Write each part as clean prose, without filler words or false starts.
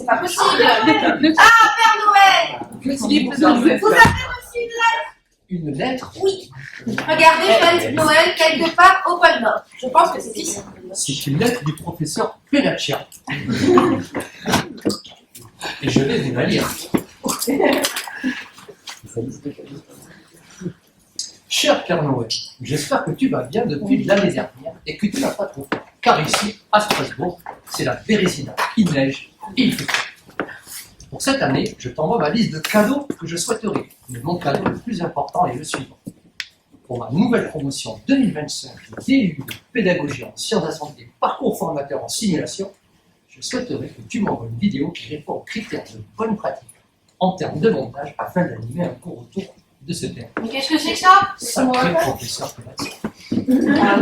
c'est pas possible. Ah, Père Noël! Vous avez Vous avez reçu une lettre? une lettre? Oui. Regardez, fête Noël quelque part au pôle Nord. Je pense que c'est ici. C'est une lettre du professeur Pelaccia. Et je vais vous la lire. Cher Père Noël, j'espère que tu vas bien depuis l'année dernière et que tu n'as pas trop froid. Car ici, à Strasbourg, c'est la Bérésina. Il neige et il fait froid. Pour cette année, je t'envoie ma liste de cadeaux que je souhaiterais. Mais mon cadeau le plus important est le suivant. Pour ma nouvelle promotion 2025 DU de pédagogie en sciences de la santé, parcours formateur en simulation, je souhaiterais que tu m'envoies une vidéo qui répond aux critères de bonne pratique en termes de montage afin d'animer un cours autour de ce thème. Mais qu'est-ce que c'est que ça? Sacré professeur Pelaccia.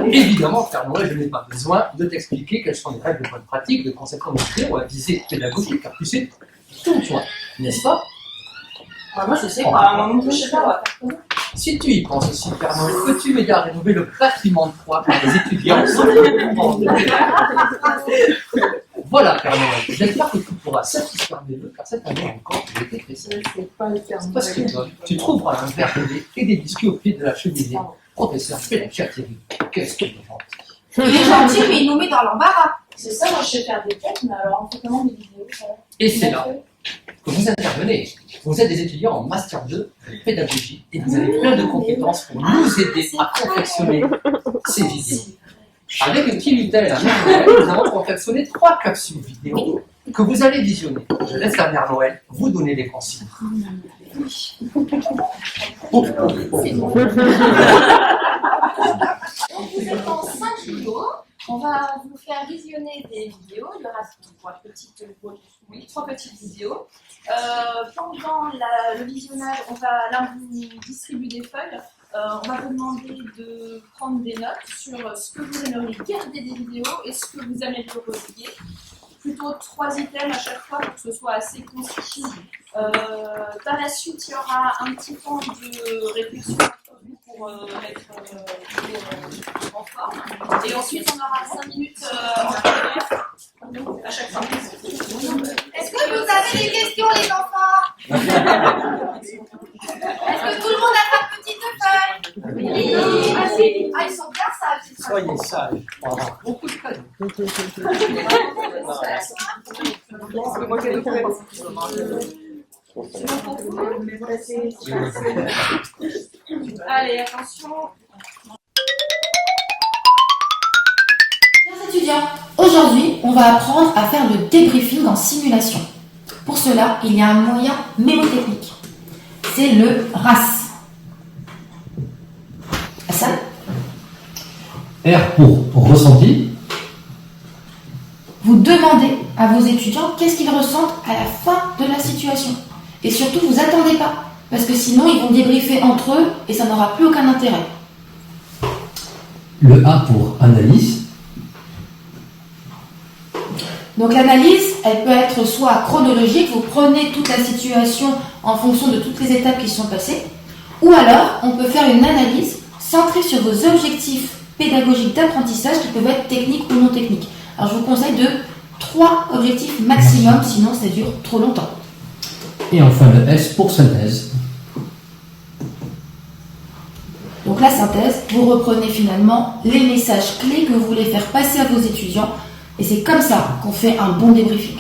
Évidemment, Père Noël, je n'ai pas besoin de t'expliquer quelles sont les règles de bonne pratique, de conception de vidéo à visée pédagogique, car tu sais tout toi, n'est-ce pas? Moi, je sais pas. Je sais pas. Si tu y penses aussi, Père Noël, peux-tu m'aider à rénover le bâtiment de foi pour les étudiants? Voilà, Père Noël, j'espère que tu pourras satisfaire mes vœux, car cette année encore, j'ai été très sage. Parce que tu trouveras un verre de lait et des biscuits au pied de la cheminée. Professeur Pelaccia Thierry, qu'est-ce qu'il est gentil. Il est gentil, mais il nous met dans l'embarras. C'est ça, moi je sais faire des quêtes, mais alors on fait comment des vidéos ça? Et c'est là que vous intervenez. Vous êtes des étudiants en Master 2 de pédagogie et vous avez plein de compétences pour nous aider à confectionner ces vidéos. Avec une petite Intel à Noël, nous avons confectionné 3 capsules vidéo que vous allez visionner. Je laisse la Mère Noël vous donner les consignes. Donc vous êtes en 5 vidéos. On va vous faire visionner des vidéos. Il y aura 3 petites vidéos. Pendant le visionnage, là on vous distribue des feuilles. On va vous demander de prendre des notes sur ce que vous aimeriez garder des vidéos et ce que vous aimeriez. Plutôt 3 items à chaque fois pour que ce soit assez concis. Par la suite, il y aura un petit temps de réflexion pour mettre en forme. Et ensuite, on aura 5 minutes en PDF à chaque fois. Est-ce que vous avez des questions, les enfants? Est-ce que tout le monde a sa petite feuille? Oui. Ah, ils sont bien sages. Soyez sages, on aura beaucoup de cadeaux. Allez, attention. Chers étudiants, aujourd'hui, on va apprendre à faire le débriefing en simulation. Pour cela, il y a un moyen mémotechnique. C'est le RAS. Hassan? R pour ressenti. Vous demandez à vos étudiants qu'est-ce qu'ils ressentent à la fin de la situation. Et surtout, vous attendez pas, parce que sinon, ils vont débriefer entre eux et ça n'aura plus aucun intérêt. Le A pour analyse. Donc l'analyse, elle peut être soit chronologique, vous prenez toute la situation en fonction de toutes les étapes qui sont passées, ou alors on peut faire une analyse centrée sur vos objectifs pédagogiques d'apprentissage qui peuvent être techniques ou non techniques. Alors je vous conseille de 3 objectifs maximum, sinon ça dure trop longtemps. Et enfin le S pour synthèse. Donc la synthèse, vous reprenez finalement les messages clés que vous voulez faire passer à vos étudiants, et c'est comme ça qu'on fait un bon débriefing.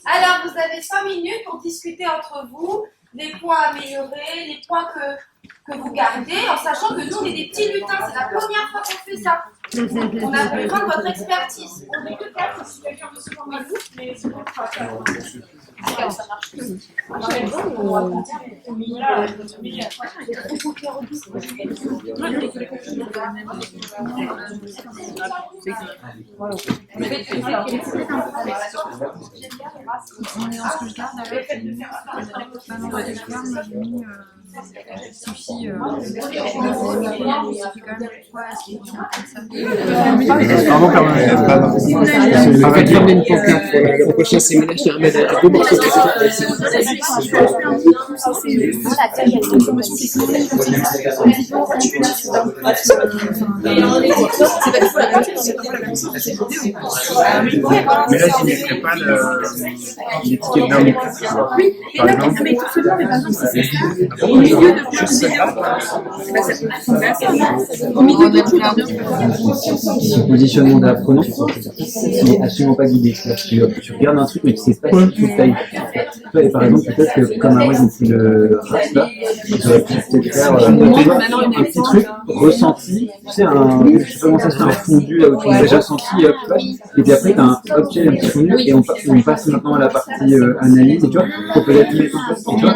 Alors, vous avez 5 minutes pour discuter entre vous les points à améliorer, les points que vous gardez, en sachant que nous, on est des petits lutins. C'est la première fois qu'on fait ça. On a besoin de votre expertise. On est que 4, si quelqu'un veut se former vous, mais c'est bon, ça marche plus. suffit quand même pourquoi est-ce qu'ils font comme ça. Vraiment quand même. Le prochain séminaire, je ramène un peu morceau de Mais là, je ne mettrais pas l'étiquette d'un mot. Par exemple. Mais tout simplement, mais par exemple, si c'est ça, au milieu de plein de vidéos, au milieu de tout, Ce positionnement de l'apprenant, c'est absolument pas guidé. Tu regardes un truc, mais tu sais pas si tu tailles. Et par exemple, peut-être que comme moi j'ai pris le race là, j'aurais pu peut-être faire un petit truc ressenti, tu sais, je sais pas comment ça se fait, un fondu là où tu as déjà ressenti, et puis après t'as un objet, un petit fondu, et on passe maintenant à la partie analyse, et tu vois, faut peut-être mettre en place, tu vois,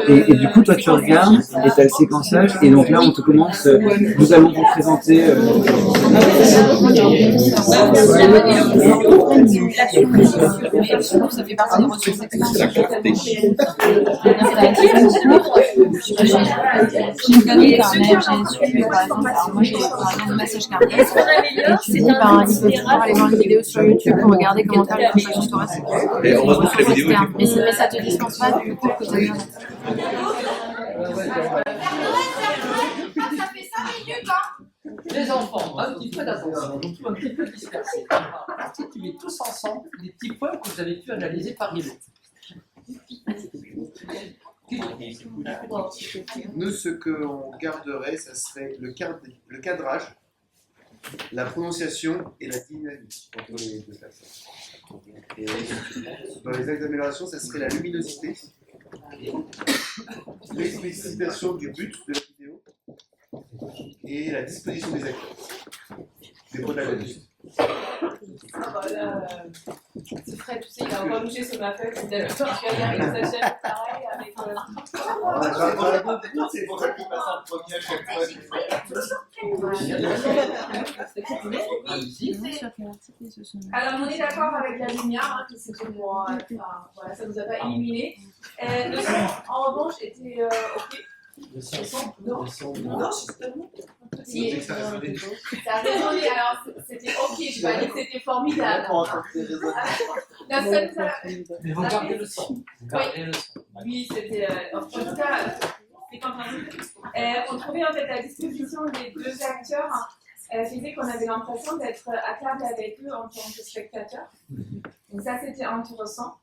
et du coup toi tu regardes, et t'as le séquençage, et donc là on te commence, nous allons vous présenter ça fait partie des ressources externes. J'ai regardé par mail, j'ai suivi par exemple, alors moi j'ai un massage cardiaque, et tu dis, il peut toujours aller voir une vidéo sur YouTube pour regarder comment faire les massages thoraciques. Et heureusement que la vidéo est Mais ça te dispense pas du cours que tu as eu. Ça fait 5 minutes, hein. Les enfants, un petit peu d'attention, un petit peu dispersés. On va articuler tous ensemble les petits points que vous avez pu analyser parmi l'autre. Nous, ce qu'on garderait, ça serait le cadrage, la prononciation et la dynamique entre les deux personnes. Et dans les axes d'amélioration, ça serait la luminosité, l'explicitation du but de la vidéo et la disposition des acteurs, des protagonistes. C'est Fred, tu sais, il a encore bougé sur ma feuille, il a avec sa chaîne, pareil, avec... C'est pour ça qu'il passe en premier à chaque fois. Alors, on est d'accord avec la lumière, hein, que c'était moi, enfin, voilà, ça nous a pas éliminé. Le son, en revanche, était ok. Le son, non, justement. Si, ça a résonné, alors c'était ok, je vais pas dire que c'était formidable. La seule, mais vous gardez le son. Vous gardez le son. oui, c'était, en tout cas, c'est quand on trouvait en fait la disposition des deux acteurs, faisait qu'on avait l'impression d'être à table avec eux en tant que spectateurs. Donc ça, c'était intéressant.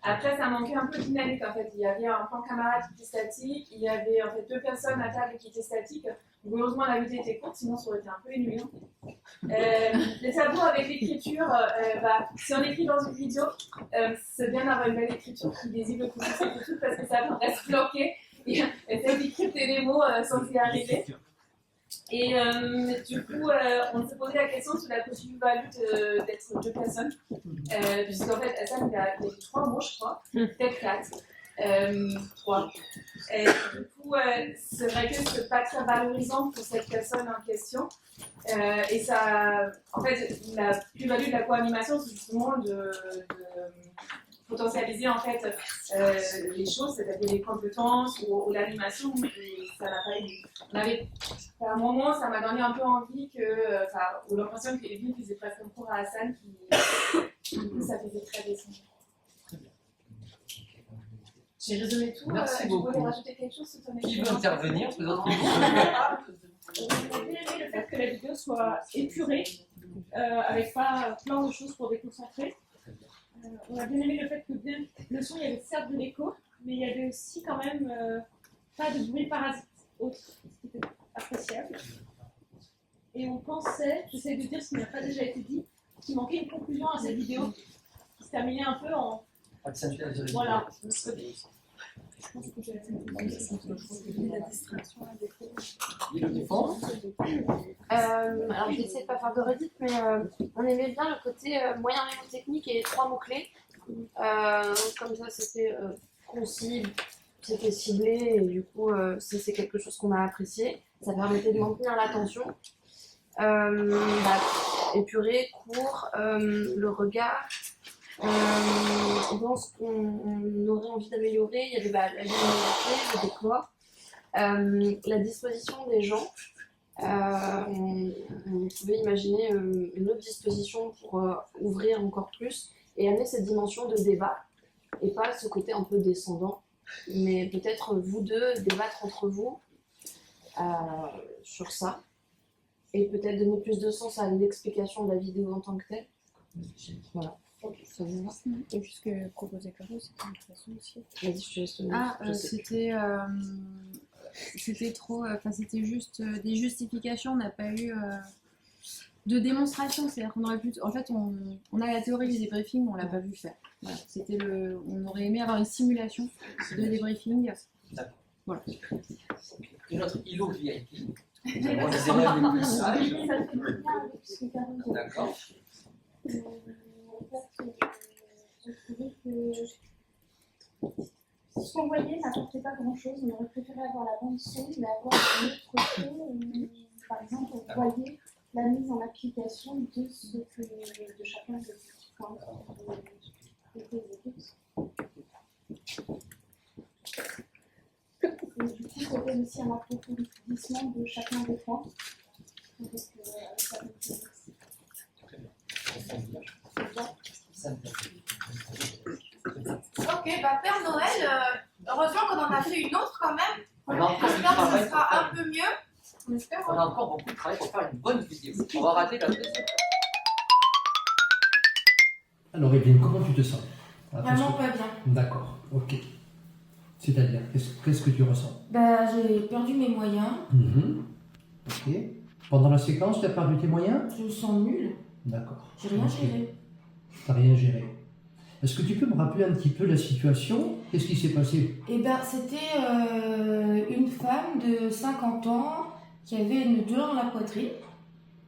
Après, ça manquait un peu de dynamique en fait. Il y avait un plan camarade qui était statique, il y avait en fait deux personnes à table qui étaient statiques. Donc, heureusement, la vidéo était courte, sinon ça aurait été un peu ennuyant. Les tableaux avec l'écriture, si on écrit dans une vidéo, c'est bien d'avoir une belle écriture qui désigne le coup et tout parce que ça reste bloqué et essayer décrypter les mots sans y arriver. Et du coup, on s'est posé la question sur la possibilité d'être deux personnes. Puisqu'en fait, Hassan, il a dit 3 mots, je crois, peut-être 4. 3. Et du coup, c'est vrai que c'est pas très valorisant pour cette personne en question. Et ça, en fait, la plus-value de la co-animation, c'est justement de potentialiser en fait les choses, c'est-à-dire les compétences ou l'animation. Et ça n'a pas eu. À un moment, ça m'a donné un peu envie ou l'impression que Evelyne faisait presque un cours à Hassan, du coup, ça faisait très descendant. J'ai résumé tout. Merci beaucoup. Tu voulais rajouter quelque chose sur ton Qui veut expérience? intervenir? Vous autres qui On a bien aimé le fait que la vidéo soit épurée, avec pas plein de choses pour déconcentrer. On a bien aimé le fait que bien le son, il y avait certes de l'écho, mais il y avait aussi quand même pas de bruit parasite autre, ce qui était appréciable. Et on pensait, j'essaie de dire ce qui n'a pas déjà été dit, qu'il manquait une conclusion à cette vidéo, qui se terminait un peu en... Voilà. Alors j'essaie de pas faire de redite, mais on aimait bien le côté moyen technique et 3 mots-clés. Comme ça c'était concis, c'était ciblé et du coup c'est quelque chose qu'on a apprécié. Ça permettait de maintenir l'attention. Épuré, court, le regard. Dans ce qu'on aurait envie d'améliorer, il y avait la luminosité, le décor. La disposition des gens, on pouvait imaginer une autre disposition pour ouvrir encore plus et amener cette dimension de débat et pas ce côté un peu descendant, mais peut-être vous deux débattre entre vous sur ça et peut-être donner plus de sens à l'explication de la vidéo en tant que telle. Voilà. Ça vous va? Et puis ce que proposait Caro, c'était une façon aussi. Vas-y, je te laisse donner. C'était trop, enfin c'était juste des justifications, on n'a pas eu de démonstration, c'est-à-dire qu'on aurait pu, en fait on a la théorie du débriefing, mais on l'a pas vu faire. Voilà, on aurait aimé avoir une simulation de débriefing. D'accord. Voilà. Et notre îlot VIP, nous avons les élèves les plus sages. D'accord. Ce qu'on voyait n'apportait pas grand-chose. On aurait préféré avoir la bande son, mais avoir un autre son. Par exemple, on voyait la mise en application de ce que de chacun des petits points des équipes. Et du coup, il y avait aussi un approfondissement de chacun des points. Avec la Ok, bah Père Noël, heureusement qu'on en a fait une autre quand même. On a encore du J'espère que travail ce sera pour un faire. peu mieux. On espère. On a encore beaucoup de travail pour faire une bonne vidéo. On va rater la deuxième. Alors Evelyne, comment tu te sens? Vraiment pas bien. D'accord, ok. C'est-à-dire, qu'est-ce que tu ressens? Bah, j'ai perdu mes moyens. Ok. Pendant la séquence, tu as perdu tes moyens? Je me sens nulle. D'accord. J'ai rien géré. Tu n'as rien géré. Est-ce que tu peux me rappeler un petit peu la situation? Qu'est-ce qui s'est passé? Eh ben, c'était une femme de 50 ans qui avait une douleur dans la poitrine.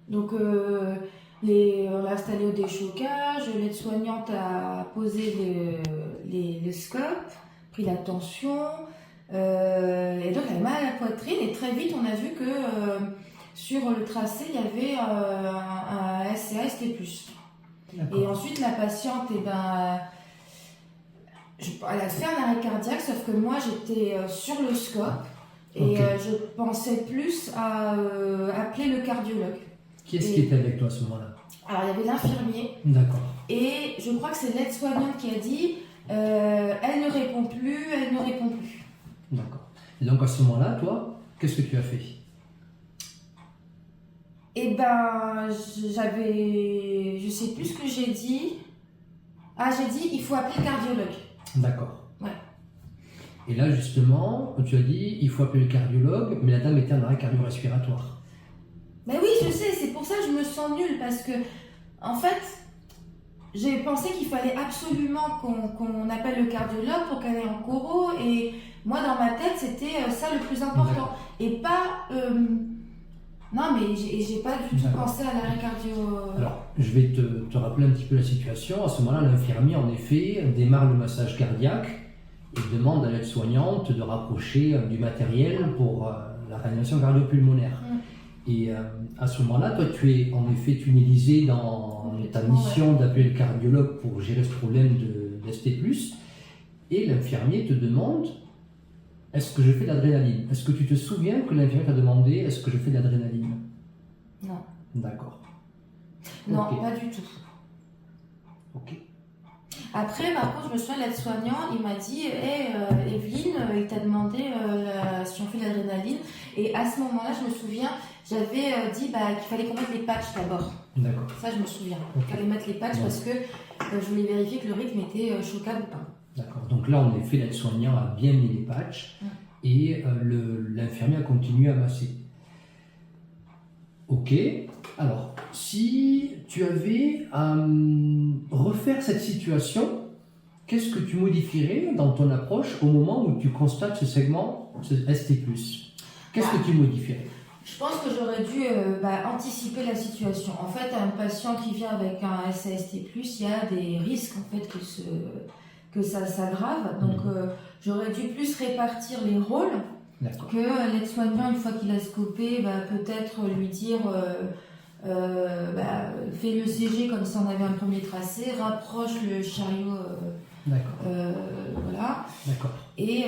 Donc, on l'a installée au déchocage, l'aide-soignante a posé le scope, pris la tension, et donc elle a mal à la poitrine, et très vite on a vu que sur le tracé il y avait un SCA-ST+. Et ensuite la patiente, elle a fait un arrêt cardiaque, sauf que moi j'étais sur le scope, et je pensais plus à appeler le cardiologue. Qui est-ce qui était avec toi à ce moment-là? Alors il y avait l'infirmier. D'accord. Et je crois que c'est l'aide-soignante qui a dit elle ne répond plus. D'accord. Et donc à ce moment-là, toi, qu'est-ce que tu as fait? Eh ben, je sais plus ce que j'ai dit. Ah, j'ai dit il faut appeler le cardiologue. D'accord. Ouais. Et là, justement, tu as dit il faut appeler le cardiologue, mais la dame était en arrêt cardio-respiratoire. Ben oui, je sais, c'est pour ça que je me sens nulle, parce que, en fait, j'ai pensé qu'il fallait absolument qu'on appelle le cardiologue pour qu'elle aille en choro, et moi, dans ma tête, c'était ça le plus important. Et pas... non, mais j'ai pas du tout pensé à l'arrêt cardio... Alors, je vais te rappeler un petit peu la situation. À ce moment-là, l'infirmier, en effet, démarre le massage cardiaque et demande à l'aide-soignante de rapprocher du matériel pour la réanimation cardio-pulmonaire. Et à ce moment-là, toi, tu es en effet tunnelisé dans ta mission d'appeler le cardiologue pour gérer ce problème d'ST+. Et l'infirmier te demande, est-ce que je fais de l'adrénaline? Est-ce que tu te souviens que l'infirmier t'a demandé, est-ce que je fais de l'adrénaline? Non. D'accord. Non, Ok. pas du tout. Ok. Après, par contre, je me souviens, l'aide-soignant, il m'a dit Evelyne, il t'a demandé si on fait de l'adrénaline. Et à ce moment-là, je me souviens, j'avais dit qu'il fallait qu'on mette les patchs d'abord. D'accord. Ça, je me souviens. Ok. Il fallait mettre les patchs parce que je voulais vérifier que le rythme était choquable ou pas. D'accord. Donc là, en effet, l'aide-soignant a bien mis les patchs et l'infirmier a continué à masser. Ok. Alors, si tu avais à refaire cette situation, qu'est-ce que tu modifierais dans ton approche au moment où tu constates ce segment, ce ST+? Qu'est-ce que tu modifierais? Je pense que j'aurais dû anticiper la situation. En fait, un patient qui vient avec un SAST+, il y a des risques en fait que ça s'aggrave. Donc, j'aurais dû plus répartir les rôles. Que l'aide-soignant, une fois qu'il a scopé, peut-être lui dire fais le CG comme si on avait un premier tracé, rapproche le chariot D'accord. Voilà. D'accord. Et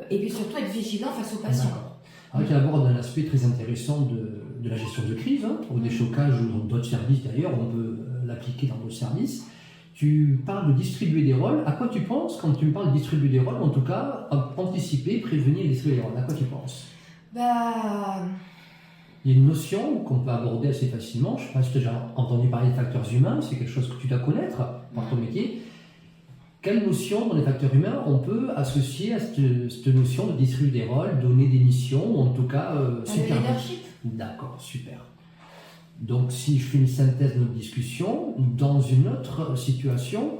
puis surtout être vigilant face aux patients. D'accord. Alors, tu abordes un aspect très intéressant de la gestion de crise, ou des chocages ou dans d'autres services d'ailleurs, on peut l'appliquer dans d'autres services. Tu parles de distribuer des rôles. À quoi tu penses quand tu me parles de distribuer des rôles, en tout cas, anticiper, prévenir et distribuer des rôles? À quoi tu penses? Bah, Il y a une notion qu'on peut aborder assez facilement. Je ne sais pas si tu as déjà entendu parler des facteurs humains, c'est quelque chose que tu dois connaître par ton métier. Quelle notion dans les facteurs humains on peut associer à cette notion de distribuer des rôles, donner des missions, ou en tout cas le leadership. D'accord, super. Donc si je fais une synthèse de notre discussion, dans une autre situation,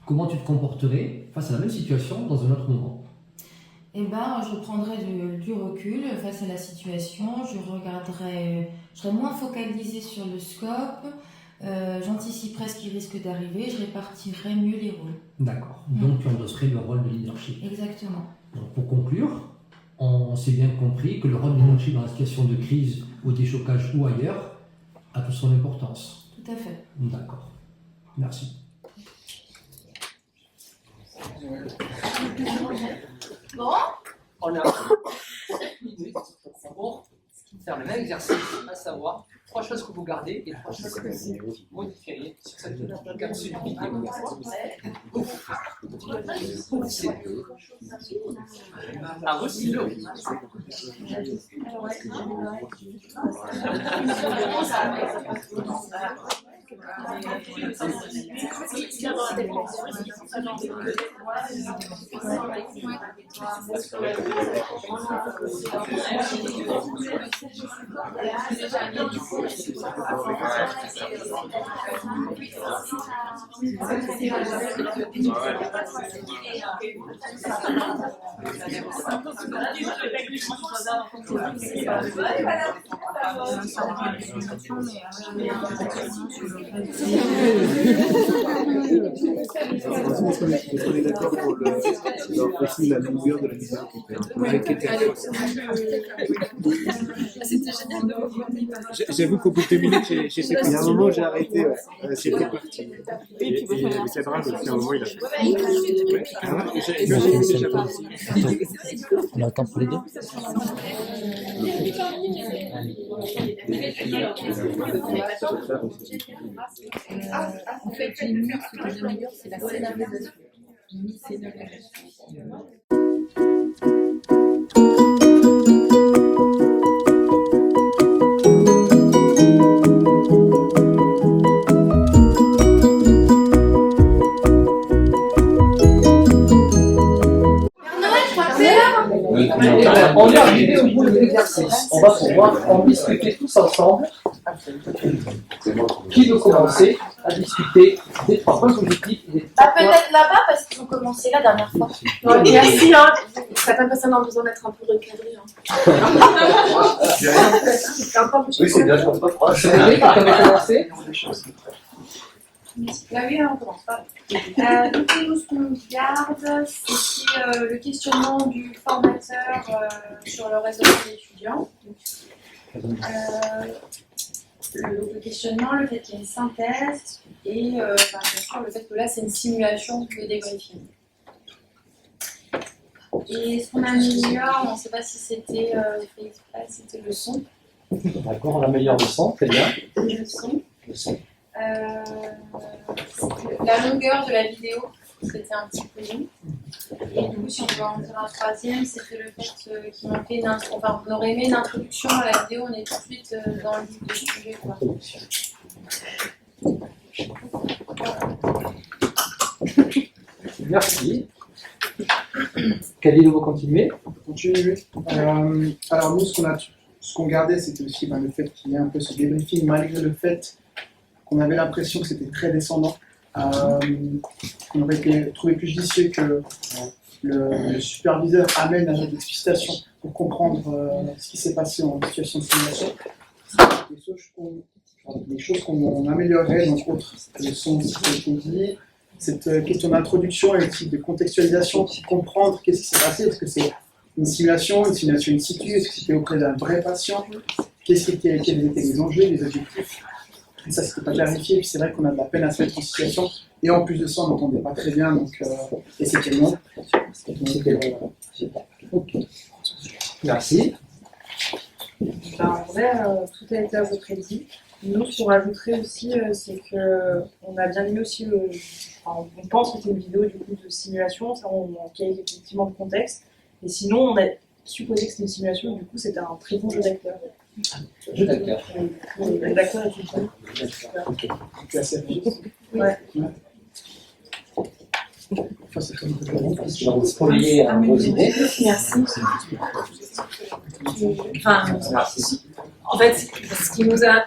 comment tu te comporterais face à la même situation dans un autre moment? Eh ben, je prendrais du recul face à la situation, je serais moins focalisée sur le scope, j'anticiperais ce qui risque d'arriver, je répartirais mieux les rôles. D'accord, donc tu endosserais le rôle de leadership. Exactement. Donc pour conclure, on s'est bien compris que le rôle de leadership dans la situation de crise ou déchocage ou ailleurs a toute son importance. Tout à fait. D'accord, merci. Bon, On a 7 minutes pour faire le même exercice, à savoir 3 choses que vous gardez et 3 choses que vous modifieriez sur cette capsule vidéo. Un recyclo. On est d'accord pour aussi la longueur de la vidéo qui fait un peu C'était génial de vous voir. J'avoue qu'au bout de 2 minutes, j'ai fait qu'il y a un moment, j'ai arrêté, c'était parti. Et le cadrage aussi, à un moment, il a fait. On attend pour les deux. En fait, j'ai mis ce que j'améliore, c'est la scénarisation. J'ai mis scénarisation. On est arrivé au bout de l'exercice. On va pouvoir en discuter tous ensemble. Qui veut commencer à discuter des 3 points positifs et des 3 points... peut-être là-bas parce qu'ils ont commencé la dernière fois. Merci, hein. Ça n'a pas passé, on a besoin d'être un peu recadré. Oui, c'est bien, je pense pas. C'est vrai que tu avais commencé. Bah oui, on commence pas. Du coup, nous, ce qu'on garde, c'est le questionnement du formateur sur le raisonnement des étudiants. Le questionnement, le fait qu'il y ait une synthèse et bien sûr le fait que là, c'est une simulation de débriefing. Et ce qu'on améliore, on ne sait pas si c'était c'était le son. D'accord, on améliore le son, très bien. Le son. Le son. La longueur de la vidéo, c'était un petit peu long. Et du coup, si on doit en dire un troisième, c'était le fait qu'il manquait on aurait aimé une introduction à la vidéo, on est tout de suite dans le vif du sujet. Merci. Khalil, vous continuez? Continuer. Alors nous, ce qu'on gardait, c'était aussi le fait qu'il y ait un peu ce débriefing, malgré le fait qu'on avait l'impression que c'était très descendant. On aurait trouvé plus judicieux que le superviseur amène à des explications pour comprendre ce qui s'est passé en situation de simulation. Les choses qu'on améliorerait, donc autre le son qui a été dit, cette question d'introduction et aussi de contextualisation, comprendre qu'est-ce qui s'est passé, est-ce que c'est une simulation in situ, est-ce que c'était auprès d'un vrai patient, quels étaient les enjeux, les objectifs. Et ça, c'était pas clarifié, puis c'est vrai qu'on a de la peine à se mettre en situation Et en plus de ça, on n'entendait pas très bien, donc, et c'était long. Ok. Merci. En vrai, tout a été à peu près dit. Nous, ce qu'on rajouterait aussi, c'est qu'on a bien aimé aussi on pense que c'est une vidéo du coup de simulation, ça on manquait effectivement de contexte. Et sinon, on a supposé que c'était une simulation, et du coup, c'était un très bon jeu d'acteur. Jeu d'acteur. L'acteur était bon. Tu as servi. Ouais. Vous spoliez vos idées. Merci. Enfin, en fait, ce qui nous a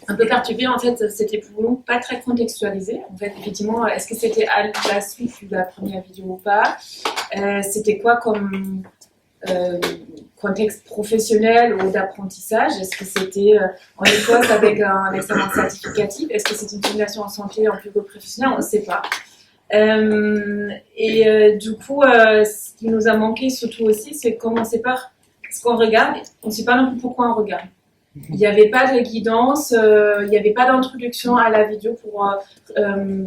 un peu perturbé, en fait, c'était pour nous pas très contextualisé. En fait, effectivement, est-ce que c'était à la suite de la première vidéo ou pas? C'était quoi comme contexte professionnel ou d'apprentissage? Est-ce que c'était en Écosse avec un examen certificatif? Est-ce que c'était une simulation en santé en plus professionnel? On ne sait pas. Du coup, ce qui nous a manqué surtout aussi, c'est comment on sépare ce qu'on regarde. On ne sait pas non plus pourquoi on regarde. Il n'y avait pas de guidance, il n'y avait pas d'introduction à la vidéo pour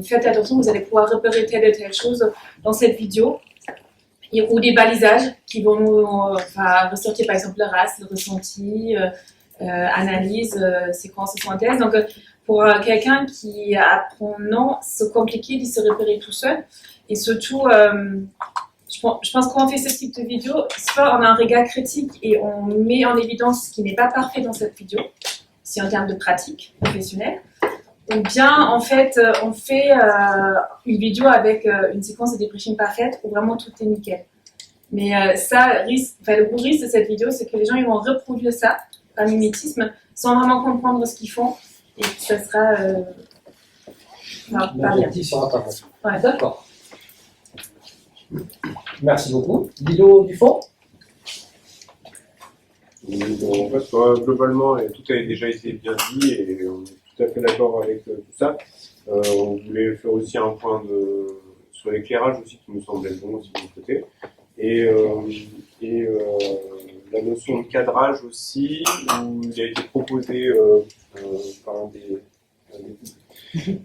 faites attention, vous allez pouvoir repérer telle et telle chose dans cette vidéo. Ou des balisages qui vont nous ressortir par exemple la race, le ressenti, analyse, séquence et synthèse. Donc pour quelqu'un qui apprend, non, c'est compliqué de se repérer tout seul. Et surtout, je pense qu'on fait ce type de vidéo, soit on a un regard critique et on met en évidence ce qui n'est pas parfait dans cette vidéo, si en termes de pratique professionnelle, ou bien en fait on fait une vidéo avec une séquence de débriefing parfaite où vraiment tout est nickel. Mais le gros risque de cette vidéo, c'est que les gens ils vont reproduire ça par mimétisme sans vraiment comprendre ce qu'ils font et ça sera pas bien. Ouais. D'accord. Merci beaucoup. Guido Dufond. En fait, globalement, tout a déjà été bien dit et on est tout à fait d'accord avec tout ça. On voulait faire aussi un point sur l'éclairage aussi qui nous semblait bon aussi de mon côté. Et la notion de cadrage aussi, où il a été proposé par des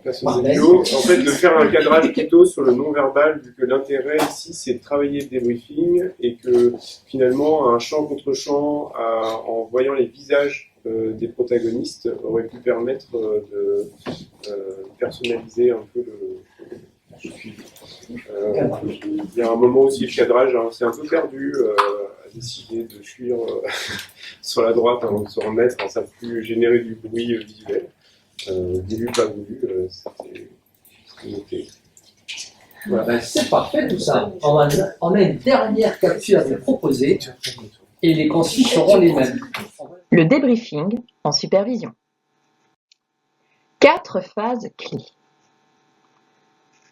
personnes vidéo, en fait, de faire un cadrage plutôt sur le non-verbal, vu que l'intérêt ici, c'est de travailler le débriefing et que finalement, un champ contre champ, en voyant les visages des protagonistes, aurait pu permettre de personnaliser un peu le suivi. Il y a un moment aussi, le cadrage, c'est un peu perdu à décider de fuir sur la droite avant de se remettre, ça a pu générer du bruit visuel. Voulu, pas voulu, c'était noté. Voilà, c'est parfait tout ça. On a une dernière capture à vous proposer et les consignes seront les mêmes. Le débriefing en supervision. 4 phases clés.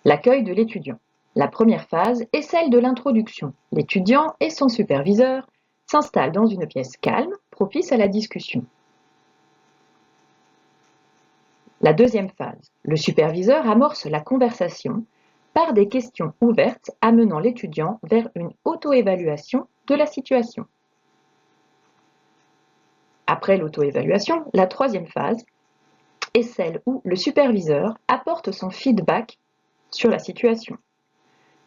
L'accueil de l'étudiant. La première phase est celle de l'introduction. L'étudiant et son superviseur s'installent dans une pièce calme, propice à la discussion. La deuxième phase, le superviseur amorce la conversation par des questions ouvertes amenant l'étudiant vers une auto-évaluation de la situation. Après l'auto-évaluation, la troisième phase est celle où le superviseur apporte son feedback sur la situation.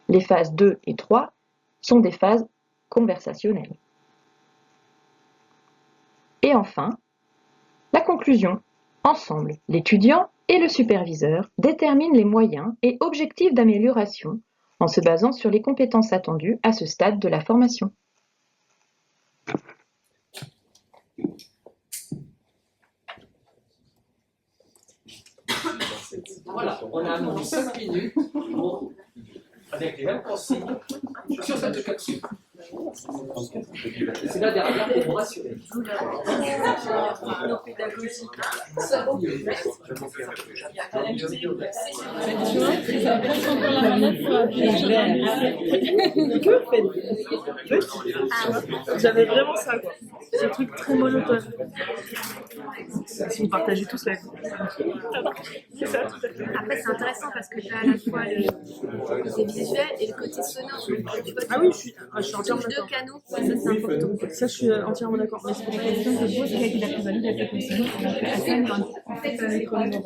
Les phases 2 et 3 sont des phases conversationnelles. Et enfin, la conclusion. Ensemble, l'étudiant et le superviseur déterminent les moyens et objectifs d'amélioration en se basant sur les compétences attendues à ce stade de la formation. Voilà, on a annoncé 5 minutes avec les mêmes consignes sur cette capsule. C'est la dernière pour vous rassurer. J'avais vraiment ça, quoi. Ce truc très monotone. Si vous partagez tout ça. C'est ça, tout à fait. Après, c'est intéressant parce que tu as à la fois le côté visuel et le côté sonore. Ah oui, je suis entièrement mélange de canaux, ouais, ça c'est important. Ça, je suis entièrement d'accord. Mais c'est pour la question que je pose, quelle a été la plus-value d'être conseiller à scène en fait avec Père Noël,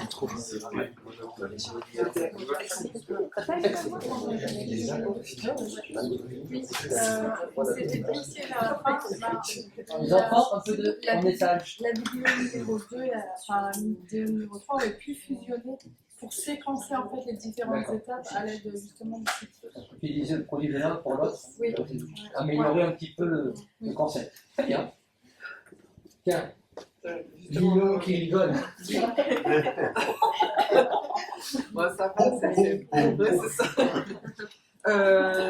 je crois que c'est bon là. Les enfants, un peu de message. La vidéo numéro 2, enfin la vidéo numéro 3, aurait pu fusionner pour séquencer en fait les différentes étapes à l'aide justement de cette... Utiliser le produit de l'un pour l'autre. Oui. Améliorer un petit peu le concept. Très bien. Tiens. Lino qui rigole. Bon, ça va, c'est ça.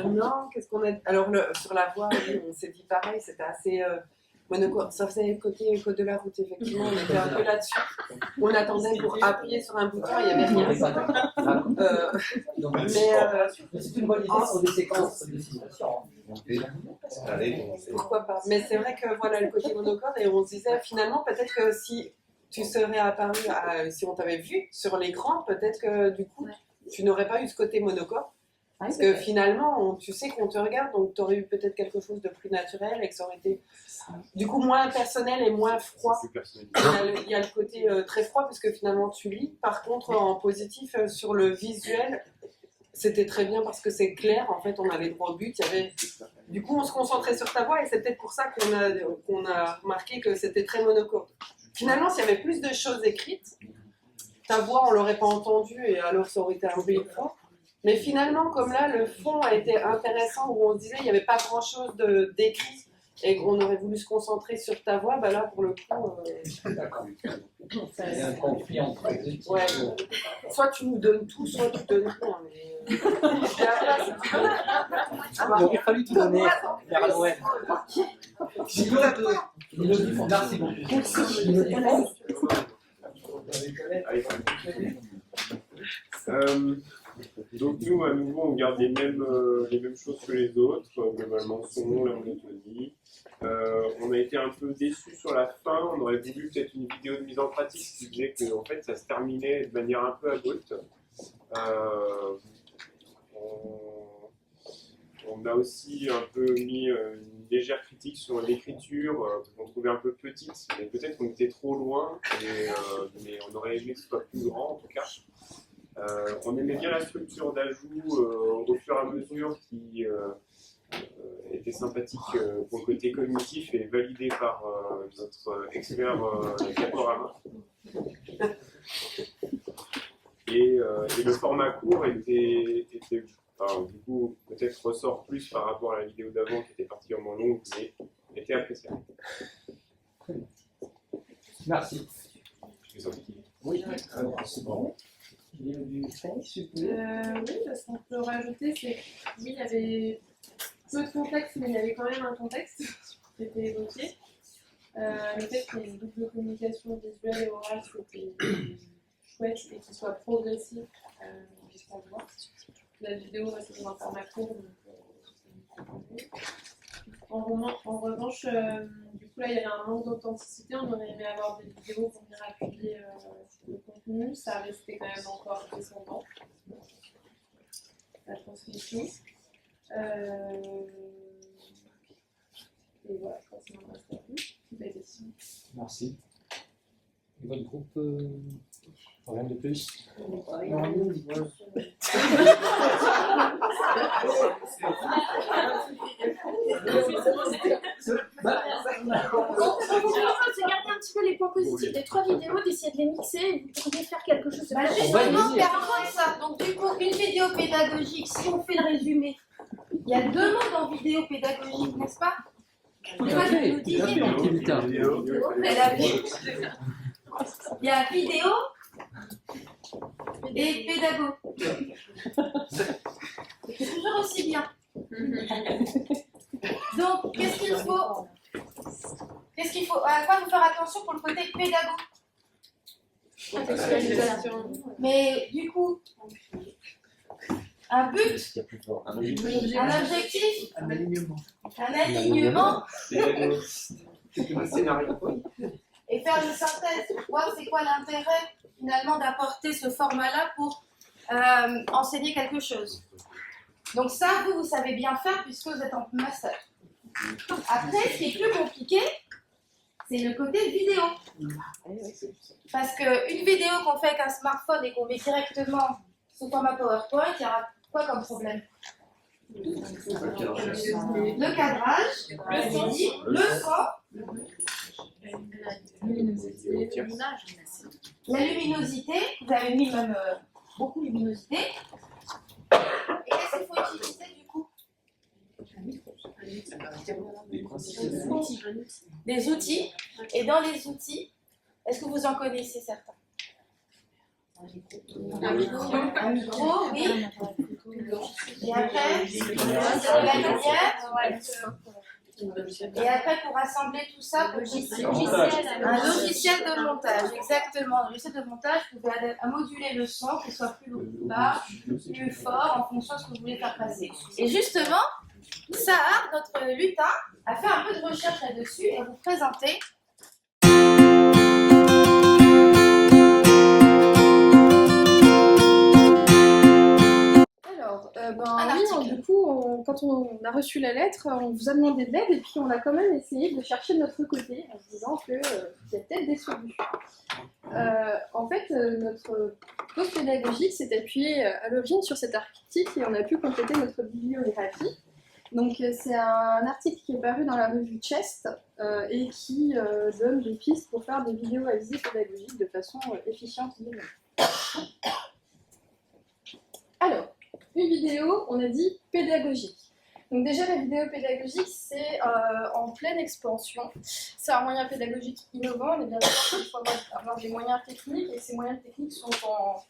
Non, qu'est-ce qu'on a. Alors, sur la voie, on s'est dit pareil, c'était assez monocorde. Ça faisait côté code de la route, effectivement, on était un peu là-dessus. On attendait pour appuyer sur un bouton, il n'y avait rien. Mais c'est une bonne idée pour des séquences de simulation. Pourquoi pas? Mais c'est vrai que voilà le côté monocorde, et on se disait finalement, peut-être que si tu serais apparu, si on t'avait vu sur l'écran, peut-être que du coup, tu n'aurais pas eu ce côté monocorde. Parce que finalement, tu sais qu'on te regarde, donc tu aurais eu peut-être quelque chose de plus naturel et que ça aurait été du coup moins personnel et moins froid. Il y a le côté très froid parce que finalement tu lis. Par contre, en positif, sur le visuel, c'était très bien parce que c'est clair. En fait, on allait droit au but. Du coup, on se concentrait sur ta voix et c'est peut-être pour ça qu'on a remarqué que c'était très monocorde. Finalement, s'il y avait plus de choses écrites, ta voix, on l'aurait pas entendue et alors ça aurait été un bruit de fond. Mais finalement, comme là, le fond a été intéressant, où on se disait qu'il n'y avait pas grand-chose d'écrit et qu'on aurait voulu se concentrer sur ta voix, bah là, pour le coup... D'accord. Il y a un conflit entre les deux. Ouais. Soit tu nous donnes tout, soit tu donnes rien. Mais... Il aurait fallu tout donner vers Noël. Merci beaucoup. Donc nous, à nouveau, on garde les mêmes choses que les autres, globalement son, la monotonie. On a été un peu déçus sur la fin, on aurait voulu peut-être une vidéo de mise en pratique qui disait que en fait, ça se terminait de manière un peu abrupte. On a aussi un peu mis une légère critique sur l'écriture, qu'on trouvait un peu petite, mais peut-être qu'on était trop loin, mais on aurait aimé que ce soit plus grand en tout cas. On aimait bien la structure d'ajout au fur et à mesure qui était sympathique pour le côté cognitif et validé par notre expert Caporama. Et le format court était du coup peut-être ressort plus par rapport à la vidéo d'avant qui était particulièrement longue mais était appréciable. Merci. Oui, c'est bon. Oui, ce qu'on peut rajouter, c'est que oui, il y avait peu de contexte, mais il y avait quand même un contexte qui était évoqué. Le fait qu'il y ait une double communication visuelle et orale, c'était chouette et qu'il soit progressif jusqu'à voir. La vidéo reste dans un format court. En revanche, du coup, là, il y avait un manque d'authenticité. On aurait aimé avoir des vidéos pour venir appuyer le contenu. Ça restait quand même encore descendant. La transmission. Et voilà, je crois que ça m'en reste plus. Des questions. Merci. Et votre groupe, rien de plus? On peut se garder un petit peu les points positifs des 3 vidéos, d'essayer de les mixer et vous pourriez faire quelque chose de Justement, permettons ça. Donc, du coup, une vidéo pédagogique, si on fait le résumé, il y a 2 mots dans vidéo pédagogique, n'est-ce pas? Tout à fait. Il y a vidéo et pédago. C'est toujours aussi bien. Donc, qu'est-ce qu'il faut? À quoi faut faire attention pour le côté pédago? Mais du coup, un but, un objectif, Un alignement. un alignement, Un scénario. et faire une synthèse. Voir c'est quoi l'intérêt finalement d'apporter ce format-là pour enseigner quelque chose. Donc ça, vous savez bien faire puisque vous êtes en master. Après, ce qui est plus compliqué, c'est le côté vidéo. Parce qu'une vidéo qu'on fait avec un smartphone et qu'on met directement sous format PowerPoint, il y aura quoi comme problème? Le cadrage, le son, le son, la luminosité, vous avez mis même beaucoup de luminosité. Et qu'est-ce qu'il faut utiliser du coup? Des outils. Et dans les outils, est-ce que vous en connaissez certains? Un micro, oui. Et après, de la lumière. Et après, pour assembler tout ça, un logiciel de montage, exactement. Un logiciel de montage, vous pouvez moduler le son, qu'il soit plus bas, plus fort, en fonction de ce que vous voulez faire passer. Et justement, Sahar, notre lutin, a fait un peu de recherche là-dessus et va vous présenter. Oui, du coup, quand on a reçu la lettre, on vous a demandé de l'aide et puis on a quand même essayé de chercher de notre côté en se disant qu'il y a peut-être des solutions. En fait, notre pause pédagogique s'est appuyée à l'origine sur cet article et on a pu compléter notre bibliographie. Donc, c'est un article qui est paru dans la revue Chest et qui donne des pistes pour faire des vidéos à visée pédagogique de façon efficiente et dynamique. Alors, une vidéo, on a dit pédagogique. Donc déjà, la vidéo pédagogique, c'est en pleine expansion. C'est un moyen pédagogique innovant. On est bien d'accord qu'il faut avoir des moyens techniques et ces moyens techniques sont en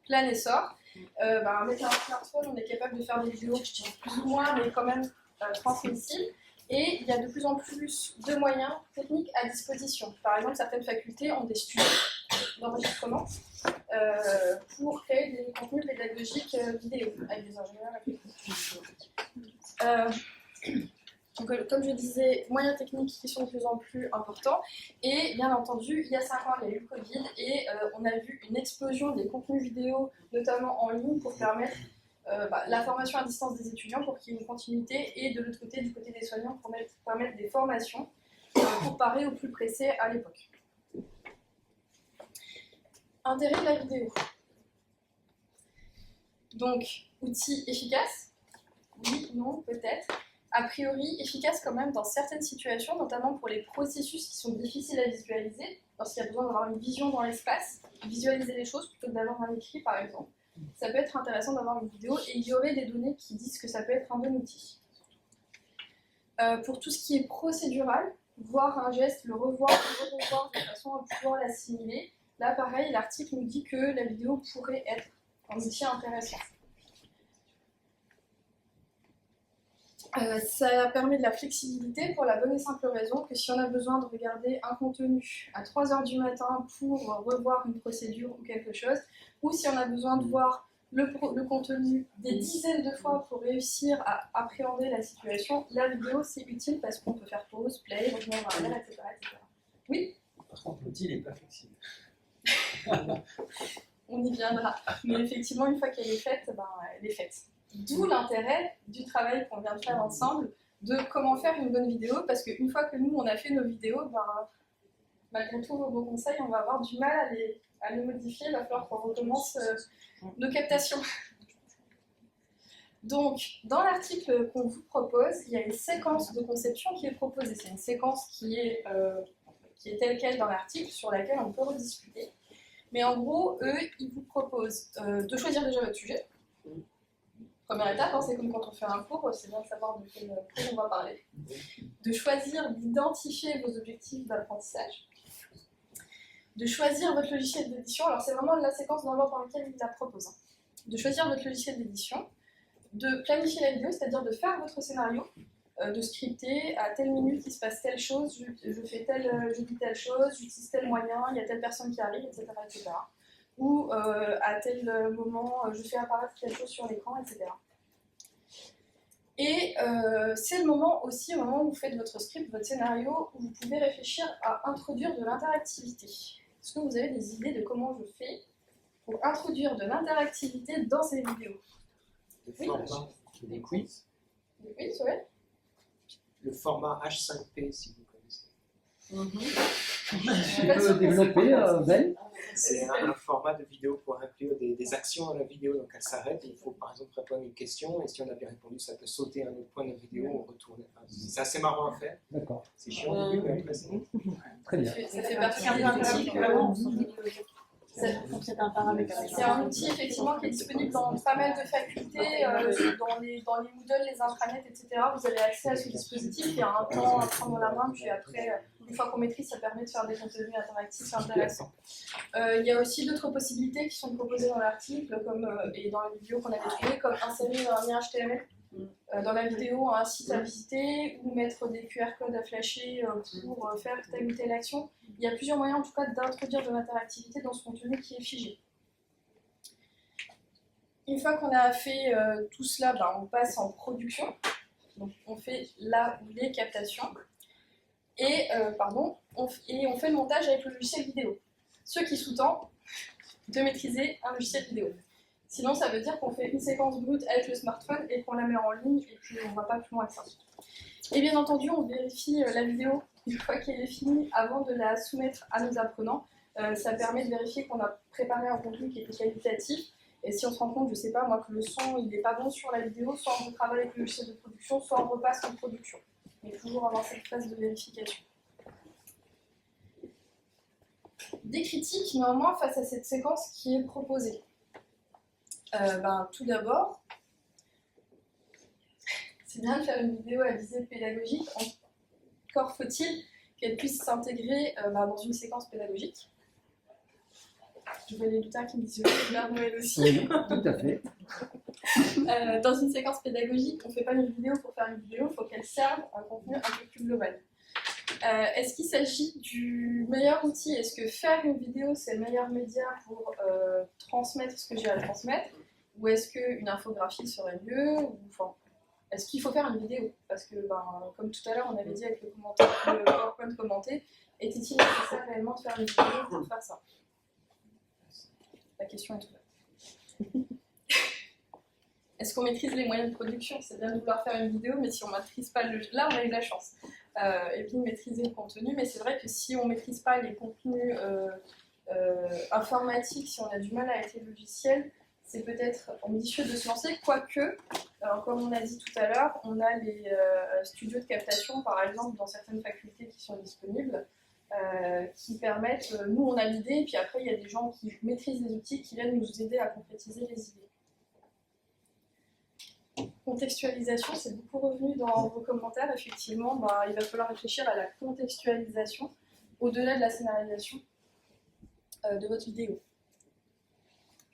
plein essor. Avec un smartphone, on est capable de faire des vidéos, je dirais plus ou moins, mais quand même transmissibles. Et il y a de plus en plus de moyens techniques à disposition. Par exemple, certaines facultés ont des studios d'enregistrement pour créer des contenus pédagogiques vidéo avec des ingénieurs. Donc, comme je disais, moyens techniques qui sont de plus en plus importants. Et bien entendu, il y a 5 ans, il y a eu le Covid et on a vu une explosion des contenus vidéo, notamment en ligne, pour permettre la formation à distance des étudiants pour qu'il y ait une continuité et de l'autre côté, du côté des soignants, pour permettre des formations pour parer au plus pressé à l'époque. Intérêt de la vidéo. Donc, outil efficace? Oui, non, peut-être. A priori, efficace quand même dans certaines situations, notamment pour les processus qui sont difficiles à visualiser, lorsqu'il y a besoin d'avoir une vision dans l'espace, visualiser les choses plutôt que d'avoir un écrit par exemple. Ça peut être intéressant d'avoir une vidéo et il y aurait des données qui disent que ça peut être un bon outil. Pour tout ce qui est procédural, voir un geste, le revoir de façon à pouvoir l'assimiler, là pareil, l'article nous dit que la vidéo pourrait être un outil intéressant. Ça permet de la flexibilité pour la bonne et simple raison que si on a besoin de regarder un contenu à 3 h du matin pour revoir une procédure ou quelque chose, ou si on a besoin de voir le contenu des dizaines de fois pour réussir à appréhender la situation, la vidéo c'est utile parce qu'on peut faire pause, play, revenir en arrière, etc., etc. Oui, Par contre, l'outil n'est pas flexible. on y viendra. Mais effectivement, une fois qu'elle est faite, elle est faite. D'où l'intérêt du travail qu'on vient de faire ensemble, de comment faire une bonne vidéo, parce qu'une fois que nous, on a fait nos vidéos, malgré tous vos bons conseils, on va avoir du mal à les modifier, il va falloir qu'on recommence nos captations. Donc, dans l'article qu'on vous propose, il y a une séquence de conception qui est proposée. C'est une séquence qui est telle quelle dans l'article, sur laquelle on peut rediscuter. Mais en gros, eux, ils vous proposent de choisir déjà votre sujet. Première étape, c'est comme quand on fait un cours, c'est bien de savoir de quel cours on va parler. De choisir, d'identifier vos objectifs d'apprentissage. De choisir votre logiciel d'édition. Alors, c'est vraiment la séquence dans l'ordre dans lequel ils la proposent. De choisir votre logiciel d'édition. De planifier la vidéo, c'est-à-dire de faire votre scénario. De scripter, à telle minute il se passe telle chose, je dis telle chose, j'utilise tel moyen, il y a telle personne qui arrive, etc. etc. Ou à tel moment je fais apparaître telle chose sur l'écran, etc. Et c'est le moment aussi, au moment où vous faites votre script, votre scénario, où vous pouvez réfléchir à introduire de l'interactivité. Est-ce que vous avez des idées de comment je fais pour introduire de l'interactivité dans ces vidéos? Des quiz. Des quiz, oui. Le format H5P, si vous connaissez. Tu peux développer, Ben? C'est un format de vidéo pour inclure des actions dans la vidéo. Donc elle s'arrête et il faut par exemple répondre à une question. Et si on a bien répondu, ça peut sauter à un autre point de la vidéo, on retourne. Enfin, c'est assez marrant à faire. D'accord. C'est chiant au début, mais après c'est bon. Très bien. Ça fait partie de l'outil. C'est un outil effectivement qui est disponible dans pas mal de facultés, dans les Moodle, les intranets, etc. Vous avez accès à ce dispositif, il y a un temps à prendre dans la main, puis après, une fois qu'on maîtrise, ça permet de faire des contenus interactifs intéressants. Il y a aussi d'autres possibilités qui sont proposées dans l'article et dans la vidéo qu'on avait trouvée, comme insérer un lien HTML dans la vidéo, un site à visiter, ou mettre des QR codes à flasher pour faire telle ou telle action. Il y a plusieurs moyens en tout cas d'introduire de l'interactivité dans ce contenu qui est figé. Une fois qu'on a fait tout cela, on passe en production. Donc on fait là où les captations. Et, on fait le montage avec le logiciel vidéo. Ce qui sous-tend de maîtriser un logiciel vidéo. Sinon, ça veut dire qu'on fait une séquence brute avec le smartphone et qu'on la met en ligne et puis on ne va pas plus loin que ça. Et bien entendu, on vérifie la vidéo une fois qu'elle est finie avant de la soumettre à nos apprenants. Ça permet de vérifier qu'on a préparé un contenu qui était qualitatif. Et si on se rend compte, je sais pas moi, que le son il n'est pas bon sur la vidéo, soit on retravaille avec le logiciel de production, soit on repasse en production. Mais toujours avoir cette phase de vérification. Des critiques néanmoins face à cette séquence qui est proposée. Tout d'abord, c'est bien de faire une vidéo à visée pédagogique, encore faut-il qu'elle puisse s'intégrer dans une séquence pédagogique. Je vois les lutins qui me disent oui, Père Noël aussi. Oui, tout à fait. Dans une séquence pédagogique, on ne fait pas une vidéo pour faire une vidéo, il faut qu'elle serve un contenu un peu plus global. Est-ce qu'il s'agit du meilleur outil? Est-ce que faire une vidéo, c'est le meilleur média pour transmettre ce que j'ai à transmettre? Ou est-ce qu'une infographie serait mieux? Est-ce qu'il faut faire une vidéo? Parce que, comme tout à l'heure, on avait dit avec le PowerPoint commenté, était-il nécessaire réellement de faire une vidéo pour faire ça? La question est ouverte. Est-ce qu'on maîtrise les moyens de production? C'est bien de vouloir faire une vidéo, mais si on ne maîtrise pas là, on a eu de la chance. Et puis maîtriser le contenu, mais c'est vrai que si on ne maîtrise pas les contenus informatiques, si on a du mal avec les logiciels, c'est peut-être ambitieux de se lancer, quoique, comme on a dit tout à l'heure, on a les studios de captation, par exemple, dans certaines facultés qui sont disponibles, qui permettent, nous on a l'idée, et puis après il y a des gens qui maîtrisent les outils, qui viennent nous aider à concrétiser les idées. Contextualisation, c'est beaucoup revenu dans vos commentaires. Effectivement, il va falloir réfléchir à la contextualisation au-delà de la scénarisation de votre vidéo.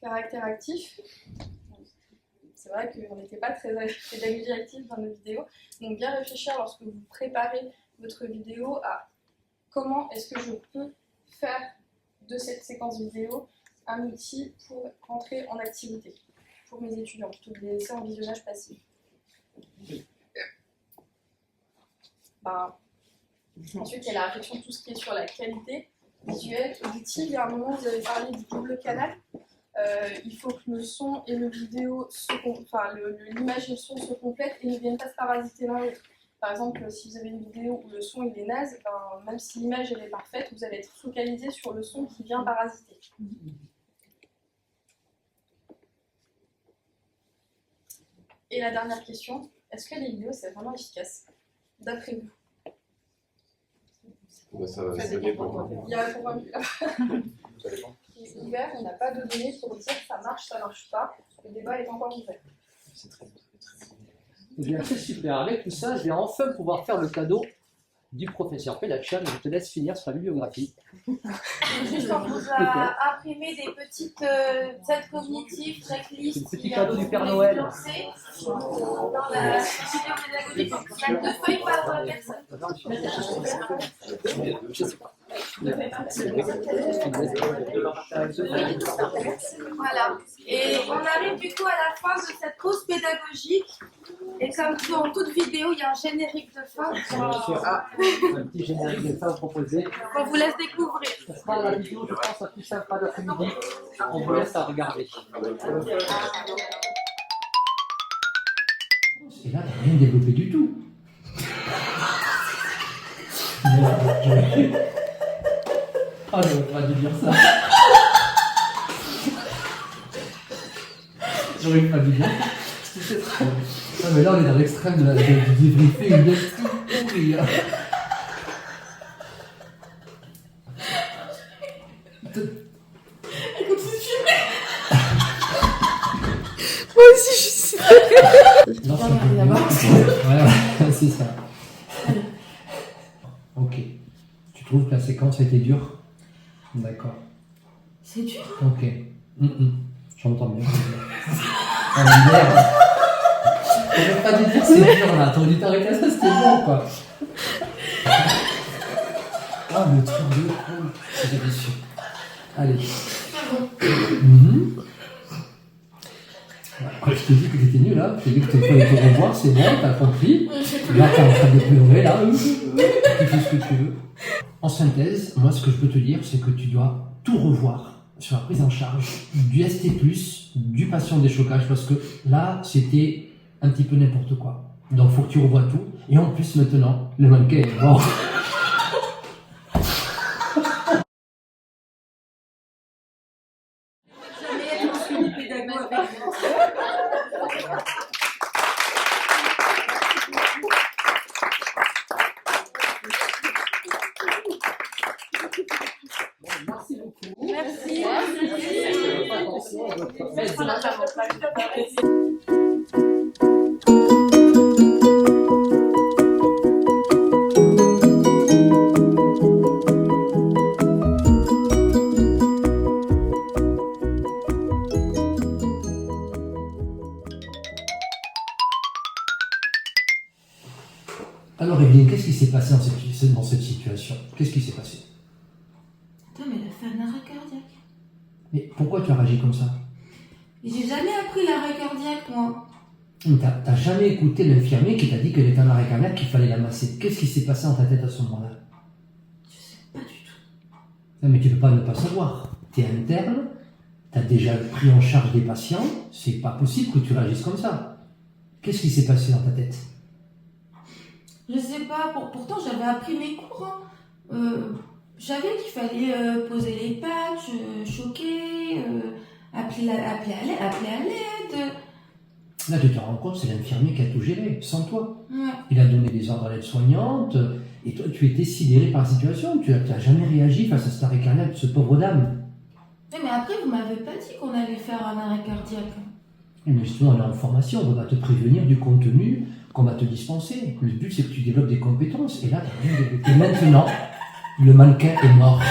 Caractère actif. C'est vrai qu'on n'était pas très pédagogie active dans nos vidéos. Donc bien réfléchir lorsque vous préparez votre vidéo à comment est-ce que je peux faire de cette séquence vidéo un outil pour rentrer en activité. pour mes étudiants, plutôt que de les laisser en visionnage passif. Ensuite, il y a la réflexion de tout ce qui est sur la qualité visuelle, auditive. Il y a un moment, vous avez parlé du double canal. Il faut que le son et le vidéo, l'image et le son se complètent et ne viennent pas se parasiter l'un l'autre. Par exemple, si vous avez une vidéo où le son il est naze, même si l'image elle est parfaite, vous allez être focalisé sur le son qui vient parasiter. Et la dernière question, est-ce que les vidéos c'est vraiment efficace, d'après vous? Ça dépend. Il y a un convaincu là. C'est ouvert, on n'a pas de données pour dire ça marche pas. Le débat est encore ouvert. Eh bien, c'est super. Avec tout ça, je vais enfin pouvoir faire le cadeau du professeur Pelachan. Je te laisse finir sur la bibliographie. Juste, on vous a imprimé des petites aides cognitives, checklists. C'est le petit cadeau du Père Noël. Dans la vidéo pédagogique, il y a 2 feuilles par personne. Je sais pas. Voilà. Et on arrive du coup à la fin de cette pause pédagogique. Et comme dans toute vidéo, il y a un générique de fin. Un petit générique de fin proposé. On vous laisse découvrir. Ça sera la vidéo, je pense, la plus sympa d'après-midi. On vous laisse à regarder. Et là, t'as rien développé du tout. Ah, j'aurais pas dû dire ça. J'aurais pas dû dire ça. Ah, mais là, on est dans l'extrême du débriefing de tout pourri. Écoute, c'est filmé. Moi aussi, je suis. Non, c'est ça. Ok. Tu trouves que la séquence était dure? D'accord. C'est dur. Ok. J'entends bien. Ah, merde. J'aurais pas dû dire c'est dur là. T'aurais dû t'arrêter à ça, c'était bon quoi. Ah, le truc de con. C'est délicieux. Allez. Quand je te dis que t'étais nul là, je te dis que tu pouvais te revoir, c'est bon, t'as compris. Là, t'es en train de pleurer là. Tu fais ce que tu veux. En synthèse, moi ce que je peux te dire, c'est que tu dois tout revoir sur la prise en charge du ST+, du patient déchocage, parce que là, c'était un petit peu n'importe quoi. Donc, il faut que tu revoies tout. Et en plus, maintenant, le mannequin est mort. Jamais être suivi pédago avec vous. Merci beaucoup. Merci. Alors, Evelyne, qu'est-ce qui s'est passé dans cette situation? Qu'est-ce qui s'est passé? Attends, mais elle a fait un arrêt cardiaque. Mais pourquoi tu as réagi comme ça? J'ai jamais appris l'arrêt cardiaque, moi. T'as jamais écouté l'infirmier qui t'a dit qu'elle était en arrêt cardiaque, qu'il fallait la masser. Qu'est-ce qui s'est passé dans ta tête à ce moment-là? Je sais pas du tout. Non, mais tu peux pas ne pas savoir. T'es interne, t'as déjà pris en charge des patients, c'est pas possible que tu réagisses comme ça. Qu'est-ce qui s'est passé dans ta tête? Je sais pas, pourtant j'avais appris mes cours. Je savais qu'il fallait poser les patchs, choquer, appeler à l'aide. Là, tu te rends compte, c'est l'infirmier qui a tout géré, sans toi. Ouais. Il a donné des ordres à l'aide-soignante, et toi, tu étais sidéré par la situation. Tu n'as jamais réagi face à cet arrêt cardiaque de ce pauvre dame. Mais après, vous m'avez pas dit qu'on allait faire un arrêt cardiaque. Mais justement, on est en formation, on va te prévenir du contenu qu'on va te dispenser. Le but, c'est que tu développes des compétences, et là, tu n'as rien développé. Maintenant, le mannequin est mort.